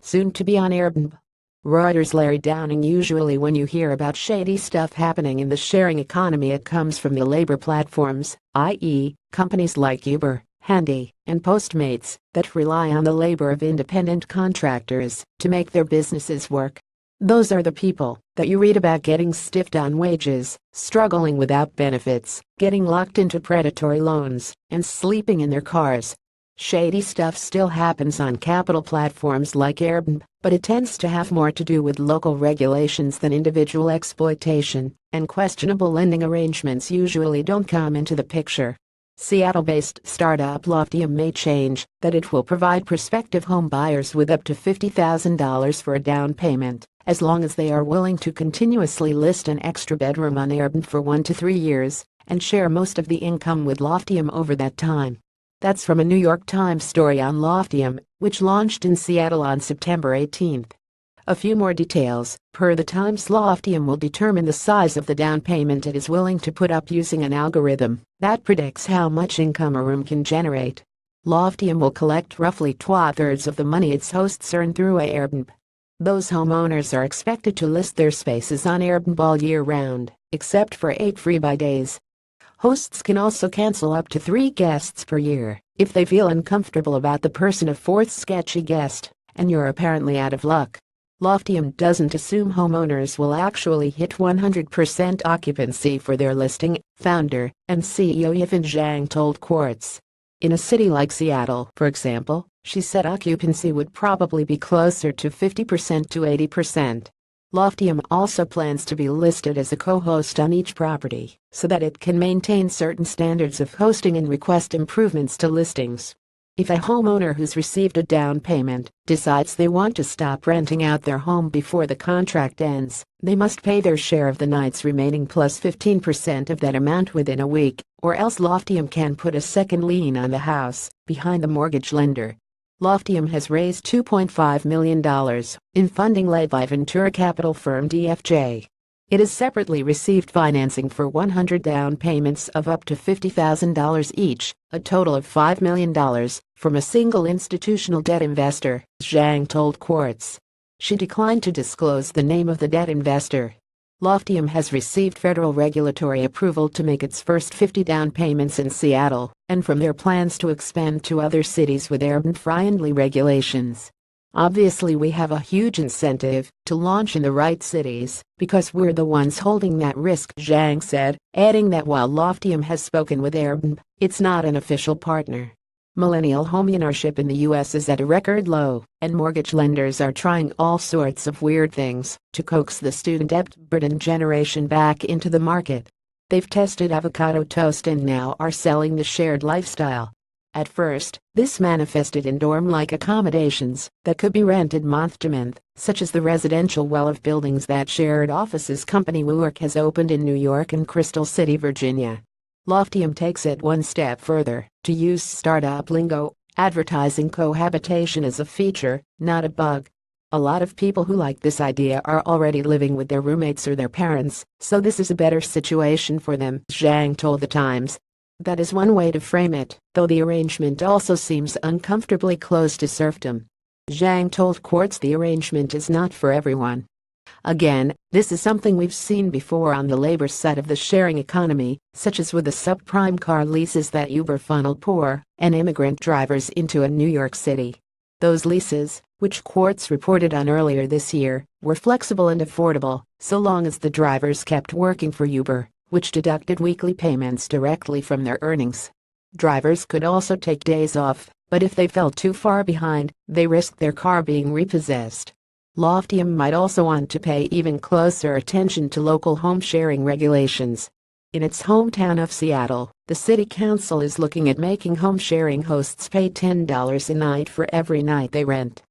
soon to be on Airbnb. ReutersLarry Downing Usually when you hear about shady stuff happening in the sharing economy, it comes from the labor platforms, i.e., companies like Uber, Handy, and Postmates, that rely on the labor of independent contractors to make their businesses work. Those are the people that you read about getting stiffed on wages, struggling without benefits, getting locked into predatory loans, and sleeping in their cars. Shady stuff still happens on capital platforms like Airbnb, but it tends to have more to do with local regulations than individual exploitation, and questionable lending arrangements usually don't come into the picture. Seattle-based startup Loftium may change that it will provide prospective home buyers with up to $50,000 for a down payment, as long as they are willing to continuously list an extra bedroom on Airbnb for 1 to 3 years and share most of the income with Loftium over that time. That's from a New York Times story on Loftium, which launched in Seattle on September 18. A few more details. Per the Times, Loftium will determine the size of the down payment it is willing to put up using an algorithm that predicts how much income a room can generate. Loftium will collect roughly 2/3 of the money its hosts earn through Airbnb. Those homeowners are expected to list their spaces on Airbnb all year round, except for 8 free-buy days. Hosts can also cancel up to 3 guests per year if they feel uncomfortable about the person of 4th sketchy guest, and you're apparently out of luck. Loftium doesn't assume homeowners will actually hit 100% occupancy for their listing, founder and CEO Yifan Zhang told Quartz. In a city like Seattle, for example, she said occupancy would probably be closer to 50% to 80%. Loftium also plans to be listed as a co-host on each property so that it can maintain certain standards of hosting and request improvements to listings. If a homeowner who's received a down payment decides they want to stop renting out their home before the contract ends, they must pay their share of the night's remaining plus 15% of that amount within a week, or else Loftium can put a second lien on the house behind the mortgage lender. Loftium has raised $2.5 million in funding led by venture capital firm DFJ. It has separately received financing for 100 down payments of up to $50,000 each, a total of $5 million, from a single institutional debt investor, Zhang told Quartz. She declined to disclose the name of the debt investor. Loftium has received federal regulatory approval to make its first 50 down payments in Seattle, and from their plans to expand to other cities with Airbnb-friendly regulations. Obviously, we have a huge incentive to launch in the right cities because we're the ones holding that risk, Zhang said, adding that while Loftium has spoken with Airbnb, it's not an official partner. Millennial homeownership in the U.S. is at a record low, and mortgage lenders are trying all sorts of weird things to coax the student debt-burdened generation back into the market. They've tested avocado toast and now are selling the shared lifestyle. At first, this manifested in dorm-like accommodations that could be rented month to month, such as the residential well of buildings that shared offices company WeWork has opened in New York and Crystal City, Virginia. Loftium takes it one step further, to use startup lingo, advertising cohabitation as a feature, not a bug. A lot of people who like this idea are already living with their roommates or their parents, so this is a better situation for them, Zhang told the Times. That is one way to frame it, though the arrangement also seems uncomfortably close to serfdom. Zhang told Quartz the arrangement is not for everyone. Again, this is something we've seen before on the labor side of the sharing economy, such as with the subprime car leases that Uber funneled poor and immigrant drivers into in New York City. Those leases, which Quartz reported on earlier this year, were flexible and affordable, so long as the drivers kept working for Uber, which deducted weekly payments directly from their earnings. Drivers could also take days off, but if they fell too far behind, they risked their car being repossessed. Loftium might also want to pay even closer attention to local home-sharing regulations. In its hometown of Seattle, the city council is looking at making home-sharing hosts pay $10 a night for every night they rent.